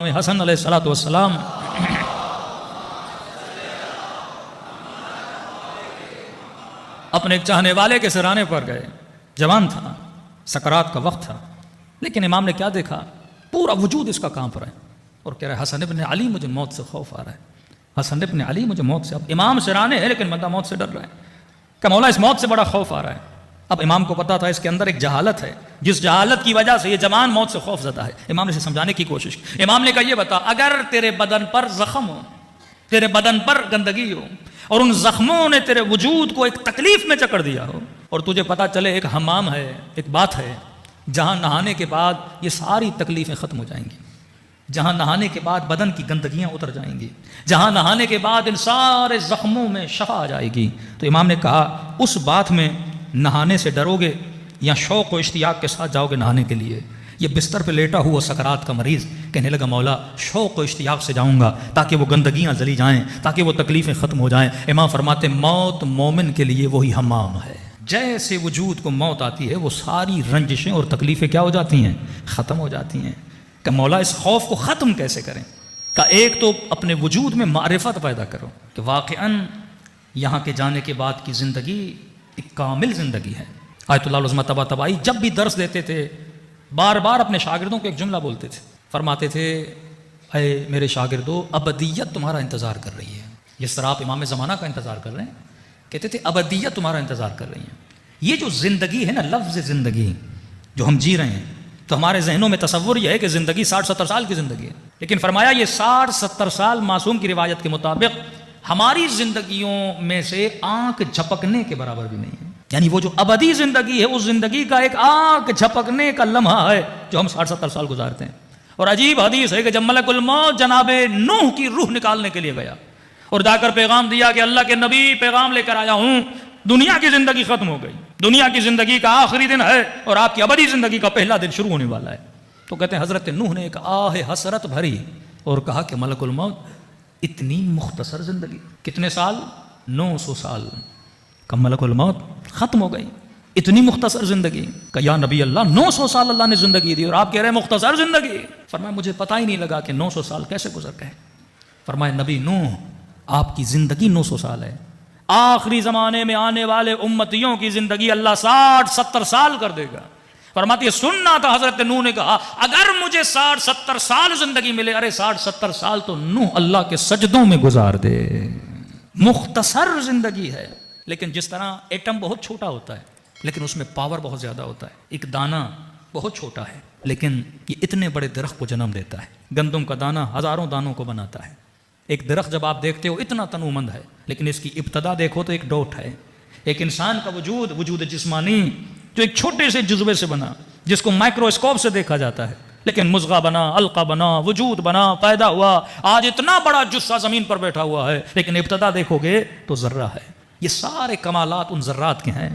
حسن علیہ الصلوۃ والسلام اپنے ایک چاہنے والے کے سرانے پر گئے. جوان تھا، سکرات کا وقت تھا، لیکن امام نے کیا دیکھا؟ پورا وجود اس کا کانپ رہا ہے اور کہہ رہا ہے حسن ابن علی مجھے موت سے خوف آ رہا ہے، حسن ابن علی مجھے موت سے. اب امام سرانے ہے لیکن بندہ موت سے ڈر رہا ہے کہ مولا اس موت سے بڑا خوف آ رہا ہے. اب امام کو پتا تھا اس کے اندر ایک جہالت ہے، جس جہالت کی وجہ سے یہ جوان موت سے خوف زدہ ہے. امام نے اسے سمجھانے کی کوشش کی. امام نے کہا یہ بتا، اگر تیرے بدن پر زخم ہو، تیرے بدن پر گندگی ہو اور ان زخموں نے تیرے وجود کو ایک تکلیف میں جکڑ دیا ہو اور تجھے پتا چلے ایک حمام ہے، ایک بات ہے جہاں نہانے کے بعد یہ ساری تکلیفیں ختم ہو جائیں گی، جہاں نہانے کے بعد بدن کی گندگیاں اتر جائیں گی، جہاں نہانے کے بعد ان سارے زخموں میں شفا آ جائے گی، تو امام نے کہا اس بات میں نہانے سے ڈرو گے یا شوق و اشتیاق کے ساتھ جاؤ گے نہانے کے لیے؟ یہ بستر پہ لیٹا ہوا سکرات کا مریض کہنے لگا مولا شوق و اشتیاق سے جاؤں گا تاکہ وہ گندگیاں جلی جائیں، تاکہ وہ تکلیفیں ختم ہو جائیں. امام فرماتے موت مومن کے لیے وہی حمام ہے. جیسے وجود کو موت آتی ہے وہ ساری رنجشیں اور تکلیفیں کیا ہو جاتی ہیں؟ ختم ہو جاتی ہیں. کہ مولا اس خوف کو ختم کیسے کریں؟ کہ ایک تو اپنے وجود میں معرفت پیدا کرو کہ واقعاً یہاں کے جانے کے بعد کی زندگی ایک کامل زندگی ہے. آیت اللہ العظمہ طباطبائی جب بھی درس دیتے تھے بار بار اپنے شاگردوں کو ایک جملہ بولتے تھے، فرماتے تھے اے میرے شاگردو ابدیت تمہارا انتظار کر رہی ہے. جس طرح آپ امام زمانہ کا انتظار کر رہے ہیں، کہتے تھے ابدیت تمہارا انتظار کر رہی ہے. یہ جو زندگی ہے نا، لفظ زندگی جو ہم جی رہے ہیں، تو ہمارے ذہنوں میں تصور یہ ہے کہ زندگی 60-70 سال کی زندگی ہے، لیکن فرمایا یہ 60-70 سال معصوم کی روایت کے مطابق ہماری زندگیوں میں سے آنکھ جھپکنے کے برابر بھی نہیں ہے. یعنی وہ جو ابدی زندگی ہے اس زندگی کا ایک آنکھ جھپکنے کا لمحہ ہے جو ہم 60-70 سال گزارتے ہیں. اور عجیب حدیث ہے کہ جب ملک الموت جناب نوح کی روح نکالنے کے لیے گیا اور جا کر پیغام دیا کہ اللہ کے نبی پیغام لے کر آیا ہوں، دنیا کی زندگی ختم ہو گئی، دنیا کی زندگی کا آخری دن ہے اور آپ کی ابدی زندگی کا پہلا دن شروع ہونے والا ہے. تو کہتے ہیں حضرت نوح نے ایک آہ حسرت بھری اور کہا کہ ملک الموت اتنی مختصر زندگی، کتنے سال؟ 900 سال کا ملک الموت ختم ہو گئی. اتنی مختصر زندگی کہ یا نبی اللہ 900 سال اللہ نے زندگی دی اور آپ کہہ رہے ہیں مختصر زندگی. فرمایا مجھے پتہ ہی نہیں لگا کہ 900 سال کیسے گزر گئے. فرمایا نبی نوح آپ کی زندگی 900 سال ہے، آخری زمانے میں آنے والے امتیوں کی زندگی اللہ 60-70 سال کر دے گا. فرماتی ہے سننا تھا حضرت نوح نے کہا اگر مجھے 60-70 سال زندگی ملے، ارے 60-70 سال تو نوح اللہ کے سجدوں میں گزار دے. مختصر زندگی ہے. لیکن جس طرح ایٹم بہت چھوٹا ہوتا ہے لیکن اس میں پاور بہت زیادہ ہوتا ہے، ایک دانہ بہت چھوٹا ہے لیکن یہ اتنے بڑے درخت کو جنم دیتا ہے. گندم کا دانہ ہزاروں دانوں کو بناتا ہے. ایک درخت جب آپ دیکھتے ہو اتنا تنومند ہے لیکن اس کی ابتدا دیکھو تو ایک ڈوٹ ہے. ایک انسان کا وجود جسمانی جو ایک چھوٹے سے جزوے سے بنا، جس کو مائکروسکوپ سے دیکھا جاتا ہے، لیکن مضغہ بنا، علقہ بنا، وجود بنا، پیدا ہوا، آج اتنا بڑا جثہ زمین پر بیٹھا ہوا ہے لیکن ابتدا دیکھو گے تو ذرہ ہے. یہ سارے کمالات ان ذرات کے ہیں.